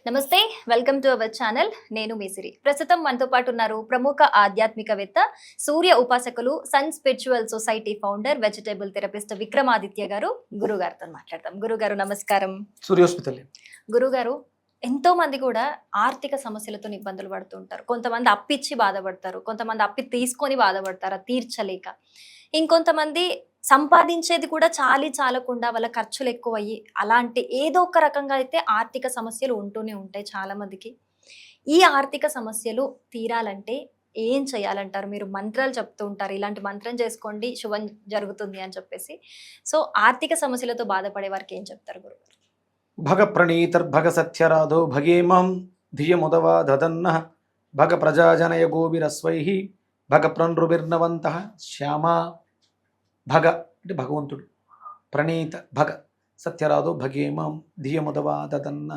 నమస్తే, welcome to our channel. నేను మీసిరి. ప్రస్తుతం మనతో పాటు ఉన్నారు ప్రముఖ ఆధ్యాత్మికవేత్త, సూర్య ఉపాసకులు, Sun Spiritual Society founder, vegetable therapist Vikramaditya garu. గురుగారితో మాట్లాడతాం. గురుగారు నమస్కారం. సూర్యోస్మితల్లి. గురుగారు, ఎంతో మంది కూడా ఆర్థిక సమస్యలతో ఇబ్బందులు పడుతూ ఉంటారు. కొంతమంది అప్పిచ్చి బాధపడతారు, కొంతమంది అప్పి తీసుకొని బాధపడతారు తీర్చలేక. ఇంకొంతమంది సంపాదించేది కూడా చాలకుండా వాళ్ళ ఖర్చులు ఎక్కువయ్యి అలాంటి ఏదో ఒక రకంగా అయితే ఆర్థిక సమస్యలు ఉంటూనే ఉంటాయి చాలా మందికి. ఈ ఆర్థిక సమస్యలు తీరాలంటే ఏం చేయాలంటారు? మీరు మంత్రాలు చెప్తూ ఉంటారు, ఇలాంటి మంత్రం చేసుకోండి శుభం జరుగుతుంది అని చెప్పేసి. సో ఆర్థిక సమస్యలతో బాధపడే వారికి ఏం చెప్తారు గురుగారు? భగ ప్రణీతర్భగ సత్యరాధో భగేమాం ధియముదవా దదన్న భగ ప్రజాజనయ గోవిరస్వై భగ ప్రనృభిర్నవంత శ్యామా. భగ అంటే భగవంతుడు, ప్రణీత భగ సత్యరాధో భగేమాం ధియముదవా దదన్న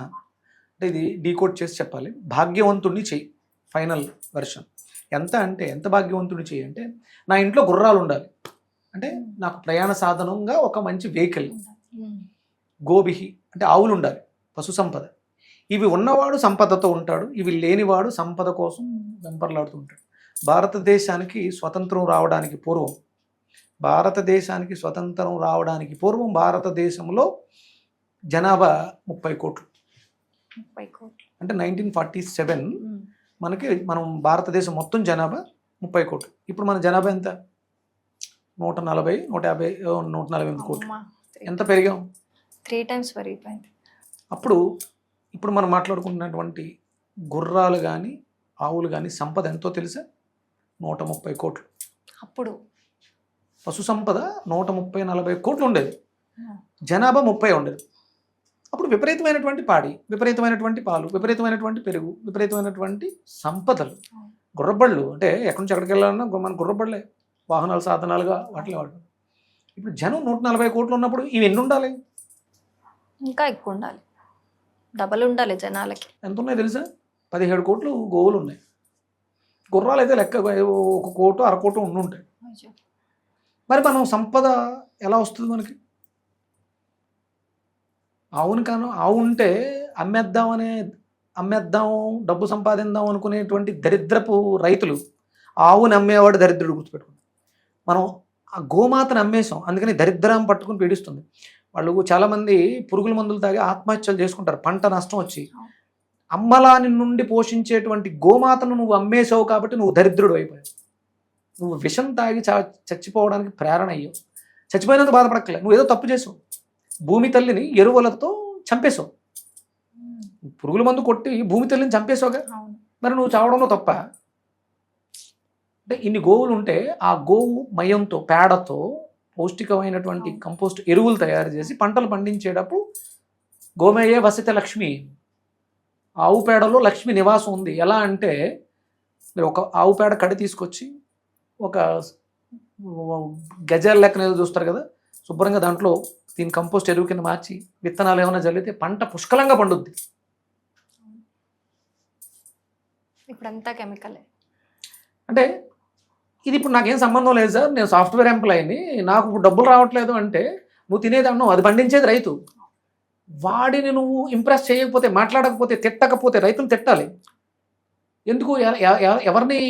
అంటే ఇది డీకోడ్ చేసి చెప్పాలి. భాగ్యవంతుడిని చెయ్యి, ఫైనల్ వెర్షన్. ఎంత అంటే ఎంత భాగ్యవంతుడిని చెయ్యి అంటే, నా ఇంట్లో గుర్రాలు ఉండాలి అంటే నాకు ప్రయాణ సాధనంగా ఒక మంచి వెహికల్. గోభిహి అంటే ఆవులు ఉండాలి, పశు సంపద. ఇవి ఉన్నవాడు సంపదతో ఉంటాడు, ఇవి లేనివాడు సంపద కోసం వెంపర్లాడుతూ ఉంటాడు. భారతదేశానికి స్వతంత్రం రావడానికి పూర్వం భారతదేశంలో జనాభా 30 కోట్లు. అంటే 1947 మనం భారతదేశం మొత్తం జనాభా 30 కోట్లు. ఇప్పుడు మన జనాభా ఎంత? 140, 150, 148 కోట్లు. ఎంత పెరిగాం? 3 times పెరిగిపోయింది. ఇప్పుడు మనం మాట్లాడుకుంటున్నటువంటి గుర్రాలు కానీ ఆవులు కానీ సంపద ఎంతో తెలుసా? 130 కోట్లు. అప్పుడు పశు సంపద 130-140 కోట్లు ఉండేది, జనాభా 30 ఉండేది. అప్పుడు విపరీతమైనటువంటి పాడి, విపరీతమైనటువంటి పాలు, విపరీతమైనటువంటి పెరుగు, విపరీతమైనటువంటి సంపదలు. గుర్రబళ్ళు అంటే ఎక్కడి నుంచి ఎక్కడికి వెళ్ళాలన్నా మన గుర్రబళ్ళే వాహనాలు, సాధనాలుగా వాటిలో వాడు. ఇప్పుడు జనం 140 కోట్లు ఉన్నప్పుడు ఇవి ఎన్ని ఉండాలి? ఇంకా ఎక్కువ ఉండాలి, డబల్ ఉండాలి జనాలకి. ఎంత ఉన్నాయి తెలుసా? 17 కోట్లు గోవులు ఉన్నాయి. గుర్రాలు అయితే లెక్క 1 కోటు 1/2 కోటు ఉండుంటాయి. మరి మనం సంపద ఎలా వస్తుంది మనకి? ఆవు ఉంటే అమ్మేద్దాం డబ్బు సంపాదిద్దాం అనుకునేటువంటి దరిద్రపు రైతులు, ఆవుని అమ్మేవాడు దరిద్రుడు. గుర్తుపెట్టుకుంటాం. మనం ఆ గోమాతను అమ్మేసాం, అందుకని దరిద్రం పట్టుకుని పీడిస్తుంది. వాళ్ళు చాలామంది పురుగుల మందులు తాగి ఆత్మహత్యలు చేసుకుంటారు పంట నష్టం వచ్చి. అమ్మలాని నుండి పోషించేటువంటి గోమాతను నువ్వు అమ్మేసావు కాబట్టి నువ్వు దరిద్రుడు అయిపోయావు. నువ్వు విషం తాగి చచ్చిపోవడానికి ప్రేరణ అయ్యావు. చచ్చిపోయినందుకు బాధపడక్కలే, నువ్వు ఏదో తప్పు చేసావు. భూమి తల్లిని ఎరువులతో చంపేశావు, పురుగుల మందు కొట్టి భూమి తల్లిని చంపేశావుగా. మరి నువ్వు చావడంలో తప్ప? అంటే ఇన్ని గోవులు ఉంటే ఆ గోవు మయంతో, పేడతో పౌష్టికమైనటువంటి కంపోస్ట్ ఎరువులు తయారు చేసి పంటలు పండించేటప్పుడు గోమేయే వసిత లక్ష్మి, ఆవు పేడలో లక్ష్మి నివాసం ఉంది. ఎలా అంటే మీరు ఒక ఆవు పేడ కడి తీసుకొచ్చి ఒక గజాల లెక్కన ఏదో చూస్తారు కదా, శుభ్రంగా దాంట్లో దీని కంపోస్ట్ ఎరువు కింద మార్చి విత్తనాలు ఏమైనా జల్లితే పంట పుష్కలంగా పండుద్ది. ఇప్పుడంతా కెమికలే. అంటే ఇది ఇప్పుడు నాకేం సంబంధం లేదు సార్, నేను సాఫ్ట్వేర్ ఎంప్లాయీని, నాకు ఇప్పుడు డబ్బులు రావట్లేదు అంటే నువ్వు తినేది అన్నావు, అది పండించేది రైతు. వాడిని నువ్వు ఇంప్రెస్ చేయకపోతే, మాట్లాడకపోతే, తిట్టకపోతే, రైతులు తిట్టాలి. ఎందుకు? ఎవరిని?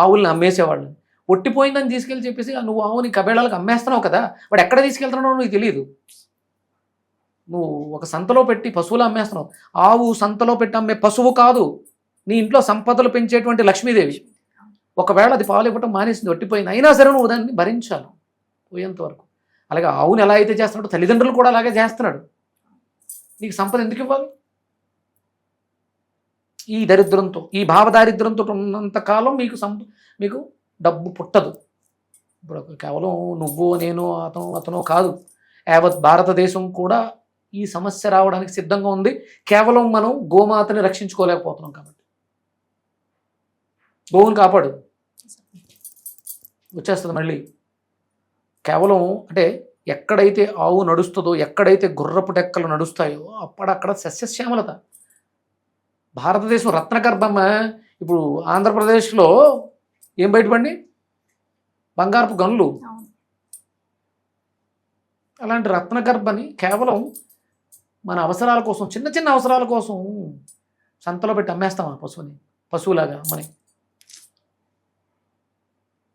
ఆవుల్ని అమ్మేసేవాళ్ళని. ఒట్టిపోయిందని తీసుకెళ్ళి చెప్పేసి నువ్వు ఆవుని కబేళాలకు అమ్మేస్తున్నావు కదా, వాడు ఎక్కడ తీసుకెళ్తున్నావు నీకు తెలియదు. నువ్వు ఒక సంతలో పెట్టి పశువులు అమ్మేస్తున్నావు. ఆవు సంతలో పెట్టి అమ్మే పశువు కాదు, నీ ఇంట్లో సంపదలు పెంచేటువంటి లక్ష్మీదేవి. ఒకవేళ అది పాలు ఇవ్వటం మానేసింది, ఒట్టిపోయింది, అయినా సరే నువ్వు దాన్ని భరించాలి పోయేంత వరకు. అలాగే ఆవుని ఎలా అయితే చేస్తున్నాడు, తల్లిదండ్రులు కూడా అలాగే చేస్తున్నాడు. నీకు సంపద ఎందుకు ఇవ్వాలి? ఈ దరిద్రంతో, ఈ భావదారిద్రంతో ఉన్నంతకాలం మీకు డబ్బు పుట్టదు. ఇప్పుడు కేవలం నువ్వు, నేను, అతను కాదు, యావత్ భారతదేశం కూడా ఈ సమస్య రావడానికి సిద్ధంగా ఉంది. కేవలం మనం గోమాతని రక్షించుకోలేకపోతున్నాం కాబట్టి. గోవుని కాపాడు, వచ్చేస్తుంది మళ్ళీ. కేవలం అంటే ఎక్కడైతే ఆవు నడుస్తుందో, ఎక్కడైతే గుర్రపు టెక్కలు నడుస్తాయో అక్కడక్కడ సస్యశ్యామలత. భారతదేశం రత్నగర్భమ్మ. ఇప్పుడు ఆంధ్రప్రదేశ్లో ఏం బయటపడి? బంగారపు గనులు. అలాంటి రత్నగర్భని కేవలం మన అవసరాల కోసం, చిన్న చిన్న అవసరాల కోసం సంతలో పెట్టి అమ్మేస్తాం ఆ పశువుని, పశువులాగా అమ్మని.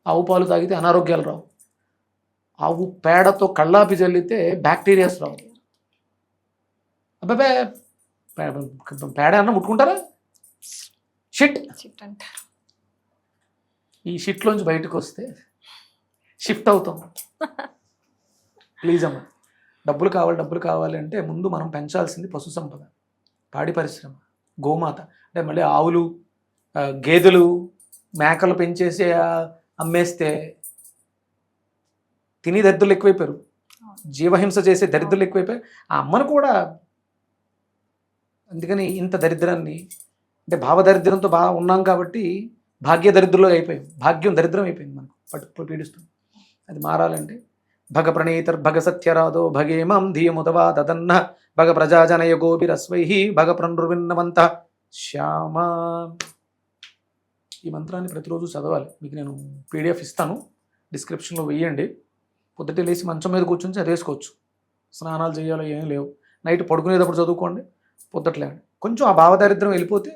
ఆవు పాలు తాగితే అనారోగ్యాలు రావు, ఆవు పేడతో కళ్ళాపి చల్లితే బ్యాక్టీరియాస్ రావు. అబ్బాబే పేడ అన్న ముట్టుకుంటారా? షిట్. అంటారు. ఈ షిట్లోంచి బయటకు వస్తే షిఫ్ట్ అవుతాం. ప్లీజ్ అమ్మ, డబ్బులు కావాలి అంటే ముందు మనం పెంచాల్సింది పశు సంపద, పాడి పరిశ్రమ, గోమాత. అంటే మళ్ళీ ఆవులు, గేదెలు, మేకలు పెంచేసి అమ్మేస్తే తిని దరిద్రులు ఎక్కువైపోయారు, జీవహింస చేసే దరిద్రులు ఎక్కువైపోయారు. ఆ అమ్మను కూడా అందుకని ఇంత దరిద్రాన్ని, అంటే భావదరిద్రంతో బాగా ఉన్నాం కాబట్టి భాగ్య దరిద్రులు అయిపోయాం, భాగ్యం దరిద్రం అయిపోయింది మనకు, పట్టు పీడిస్తుంది. అది మారాలంటే భగ ప్రణీతర్ భగ సత్యరాదో భగేమాం ధీయముదవా దదన్న భగ ప్రజాజనయ గోభిరస్వై భగ ప్రణృవిన్నవంత శ్యామ. ఈ మంత్రాన్ని ప్రతిరోజు చదవాలి. మీకు నేను PDF ఇస్తాను, డిస్క్రిప్షన్లో వెయ్యండి. పొద్దుటే లేచి మంచం మీద కూర్చొని చదివేసుకోవచ్చు, స్నానాలు చేయాలో ఏమీ లేవు. నైట్ పడుకునేటప్పుడు చదువుకోండి, పొద్దుట్లేండి. కొంచెం ఆ భావదారిద్ర్యం వెళ్ళిపోతే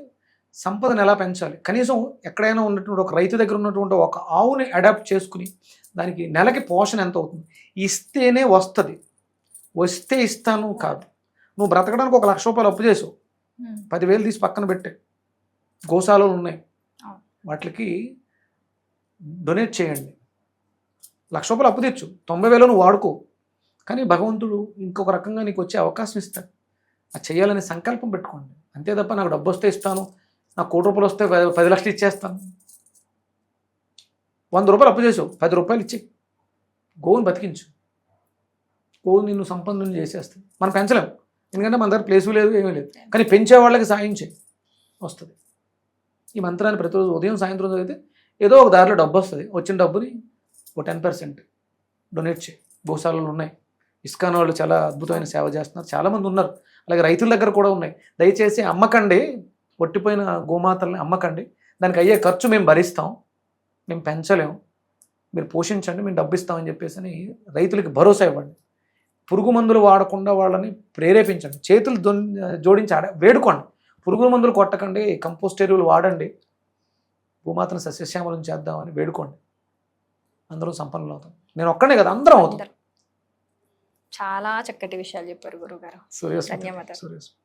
సంపదను ఎలా పెంచాలి, కనీసం ఎక్కడైనా ఉన్నటువంటి ఒక రైతు దగ్గర ఉన్నటువంటి ఒక ఆవుని అడాప్ట్ చేసుకుని దానికి నెలకి పోషణ ఎంత అవుతుంది, ఇస్తేనే వస్తుంది. వస్తే ఇస్తాను కాదు. నువ్వు బ్రతకడానికి 1 లక్ష రూపాయలు అప్పు చేసావు, 10,000 తీసి పక్కన పెట్టే గోశాలలు ఉన్నాయి, వాటికి డొనేట్ చేయండి. 1 లక్ష రూపాయలు అప్పు తెచ్చు, 90,000 నువ్వు వాడుకో. కానీ భగవంతుడు ఇంకొక రకంగా నీకు వచ్చే అవకాశం ఇస్తాడు. అది చేయాలనే సంకల్పం పెట్టుకోండి. అంతే తప్ప నాకు డబ్బు వస్తే ఇస్తాను, నాకు 1 కోటి రూపాయలు వస్తే 10 లక్షలు ఇచ్చేస్తాను. 100 రూపాయలు అప్పు చేసావు, 10 రూపాయలు ఇచ్చి గోవుని బతికించు. గోవు నిన్ను సంపన్నుని చేసేస్తుంది. మనం పెంచలేము, ఎందుకంటే మన దగ్గర ప్లేసు లేదు, ఏమీ లేదు. కానీ పెంచే వాళ్ళకి సాయం చేయి, వస్తుంది. ఈ మంత్రాన్ని ప్రతిరోజు ఉదయం సాయంత్రం చదివితే ఏదో ఒక దారిలో డబ్బు వస్తుంది. వచ్చిన డబ్బుని 10% డొనేట్ చేయి. గోశాలలు ఉన్నాయి, ఇస్కాన్ వాళ్ళు చాలా అద్భుతమైన సేవ చేస్తున్నారు, చాలామంది ఉన్నారు. అలాగే రైతుల దగ్గర కూడా ఉన్నాయి. దయచేసి అమ్మకండి, ఒట్టిపోయిన గోమాతల్ని అమ్మకండి. దానికి అయ్యే ఖర్చు మేము భరిస్తాం, మేము పెంచలేము, మీరు పోషించండి, మేము డబ్బు ఇస్తామని చెప్పేసి అని రైతులకి భరోసా ఇవ్వండి. పురుగు మందులు వాడకుండా వాళ్ళని ప్రేరేపించండి, చేతులు జోడించి వేడుకోండి. పురుగు మందులు కొట్టకండి, కంపోస్ట్ ఎరువులు వాడండి, భూమాతను సస్యశ్యామలం చేద్దామని వేడుకోండి. అందరం సంపన్నులు అవుతాం. నేను ఒక్కనే కదా, అందరం అవుతాం. చాలా చక్కటి విషయాలు చెప్పారు గురుగారు. సూర్యస్మృతి. ధన్యవాదాలు. సూర్యస్మృతి.